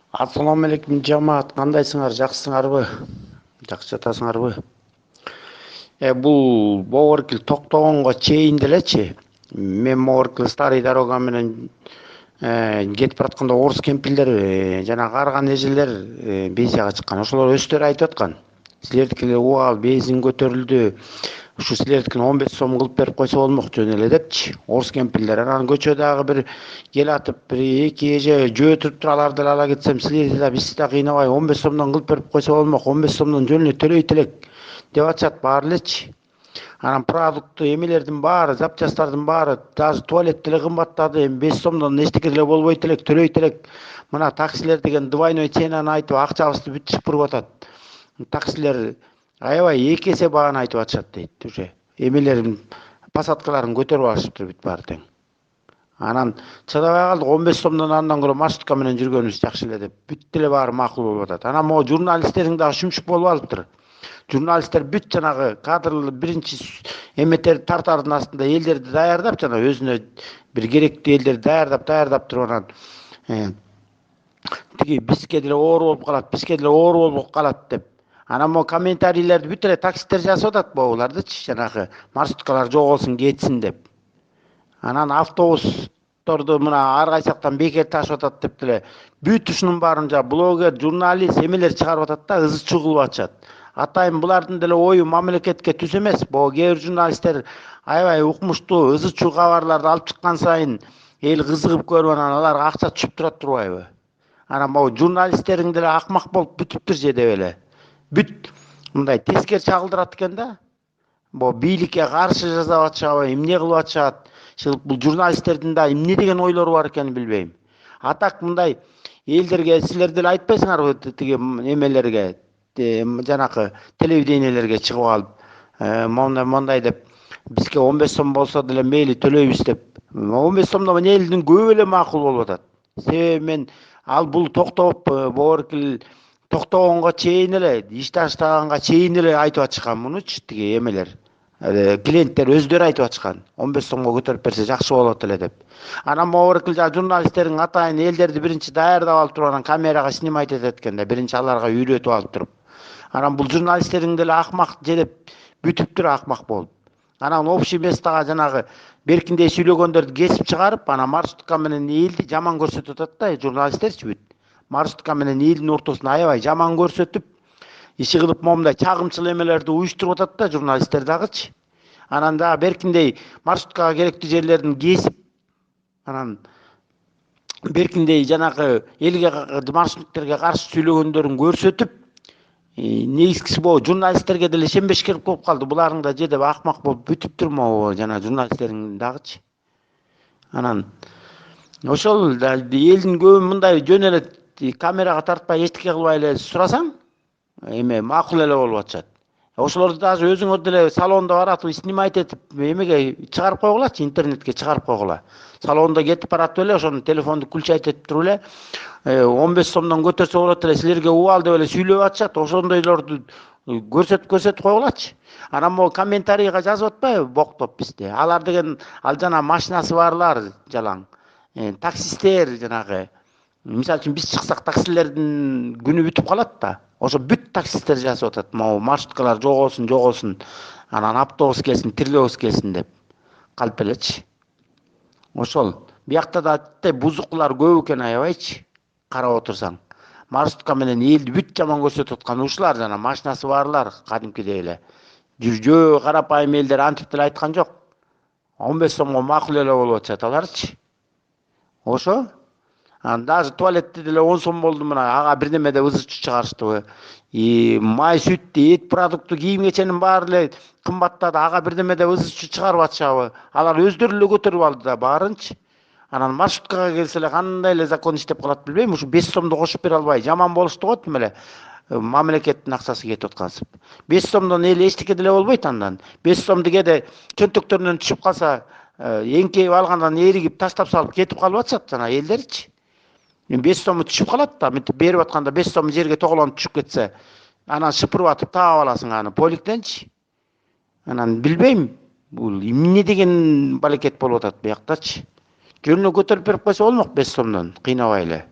Assalamu алейкум жамаат, кандайсыңар, жакшысыңарбы? Жакшы жатасыңарбы? Бул Бооркил токтогонго чейин делечи. Мен Бооркил старый дорога менен кетип баратканда орус кемпирлер, жана карган эжелер пенсияга чыккан. Ошолор өздөрү айтып аткан. Силердики убал бензин көтөрүлдү. Ушу силердикин 15 сом кылып берип койсо болмок жөн эле депчи. Орус кемпирлер анан көчөдөгү бир кел атып бир эки эже жөө туруптур, аларды ала кетсем силерди да бизди да кыйнабай 15 сомдон кылып берип койсо болмок, 15 сомдон жөн эле төлөйт элек деп атышат баары элечи. Анан продукты эмелердин баары, запчасттардын баары, даже туалет деле кымбаттады. Эми 5 сомдон эчтеке деле болбойт элек, төлөйт элек. Мына таксилер деген двойной ценаны айтып акчабызды бүт шыпырып атат. Таксилер аябай 2 эсе бааны айтып атышат дейт. Уже эмелерин посадкаларын көтөрүп алышыптыр бүт баары тең. Анан чыдабай калдык, 15 сомдон андан көрө маршрутка менен жүргөнүбүз жакшы эле деп. Бүт деле баары макул болуп атат. Анан могу журналисттериң дагы шүмшүк болуп алыптыр. Журналисттер бүт жанагы кадрлы биринчи эметер тартардын астында элдерди даярдап, жана өзүнө бир керектүү элдерди даярдап туруп анан тиги бизге деле оору болуп калат деп. Анан могу комментарийлерди бүт эле таксисттер жазып атат булардычы, жанагы маршруткалар жок болсун, кетсин деп. Анан автобусторду мына ар кайсактан бекер ташып атат деп деле бүт ушунун баарын блогер, журналист эмелер чыгарып атат да, ызы чуу кылып атышат. Атайын булардын деле ою мамлекетке түз эмес. Бул кээ бир журналисттер аябай укмуштуу, ызы чуу кабарларды алып чыккан сайын эл кызыгып көрүп анан аларга акча түшүп турат турбайбы? Анан могу журналисттериң деле акмак болуп бүтүптүр же деп эле. Бүт мындай тескер чагылдырат экен да. Бул бийликке каршы жасап атышабы, эмне кылып атышат? Бул журналисттердин да эмне деген ойлору бар экенин билбейм. Атак мындай элдерге силер деле айтпайсыңарбы тиги эмелерге, жанакы телевидениелерге чыгып алып, мондай деп бизге 15 сом болсо деле мейли төлөйбүз деп. 15 сомдон элдин көбү эле макул болуп атат. Себеби мен бул токтоп Бооркил токтогонго чейин эле, иш таштаганга чейин эле айтып атышкан мунучу тиги эмелер. Клиенттер өздөрү айтып атышкан. 15 сомго көтөрүп берсе жакшы болот эле деп. Анан Бооркил журналисттериң атайын элдерди биринчи даярдап алып туруп анан камерага снимать этет экен да, биринчи аларга үйрөтүп алып туруп. Анан бул журналисттериң деле акмак же деп бүтүптүр акмак болуп. Анан общий местага жанагы беркиндей сүйлөгөндөрдү кесип чыгарып, анан маршрутка менен элди жаман көрсөтүп атат да, журналисттерчи бүт. Маршрутка менен элдин ортосуна аябай жаман көрсөтүп, иши кылып момундай чагымчыл эмелерди уюштуруп атат да журналисттер дагычы. Анан дагы беркиндей маршруткага керектүү жерлерин кесип, анан беркиндей жанагы элге маршруттерге каршы сүйлөгөндөрүн көрсөтүп, негизгиси могу журналисттерге деле ишенбеш керек болуп калды. Буларың да же деп акмак болуп бүтүптүр могу жана журналисттериң дагычы. Анан ошол да элдин көбү мындай жөн эле камерага тартпай эчтеке кылбай эле сурасаң, эме макул эле болуп атышат. Ошолорду даже өзүңөр деле салондо баратып снимать этип эмеге чыгарып койгулачы, интернетке чыгарып койгула. Салондо кетип баратып эле ошону телефонду включать этип туруп эле 15 сомдон көтөрсө болот эле, силерге убал деп эле сүйлөп атышат. Ошондойлорду көрсөтүп койгулачы. Анан могу комментарийга жазып атпайбы боктоп бизде. Алар деген жана машинасы барлар жалаң. Таксисттер жанагы. Мисалы үчүн биз чыксак таксилердин күнү бүтүп калат да. Ошо бүт таксисттер жазып атат. Могу маршруткалар жок болсун. Анан автобус келсин, тирлөөбүз келсин деп. Калп элечи. Ошол. Биякта да бузукулар көп экен аябайчы. Карап отурсаң. Маршрутка менен элди бүт жаман көрсөтүп аткан ушулар жана машинасы барлар кадимкидей эле. Жөө карапайым элдер антип деле айткан жок. 15 сомго макул эле болуп атышат аларчы. Ошо. Даже туалетте деле 10 сом болду мына, ага бирдеме деп ызы чуу чыгарыштыбы. Май, сүт, эт продукты, кийим кеченин баары эле кымбаттады, ага бирдеме деп ызы чуу чыгарып атышабы. Алар өздөрү эле көтөрүп алды да баарынчы. Анан маршруткага келсе эле кандай эле закон иштеп калат билбейм, ушу 5 сомду кошуп бере албай жаман болушту го тим эле. Мамлекеттин акчасы кетип аткансып. 5 сомдон эл эчтеке деле болбойт андан. 5 сомду кээде чөнтөктөрүнөн түшүп калса, эңкейип алгандан эригип таштап салып кетип калып атышат жана элдерчи. 5 сому түшүп калат да, мынтип берип атканда 5 сом жерге тоголонуп түшүп кетсе, анан шыпырып атып таап аласың аны поликтенчи. Анан билбейм, бул эмне деген балекет болуп атат бияктачы. Жөн эле көтөрүп берип койсо болмок 5 сомдон, кыйнабай эле.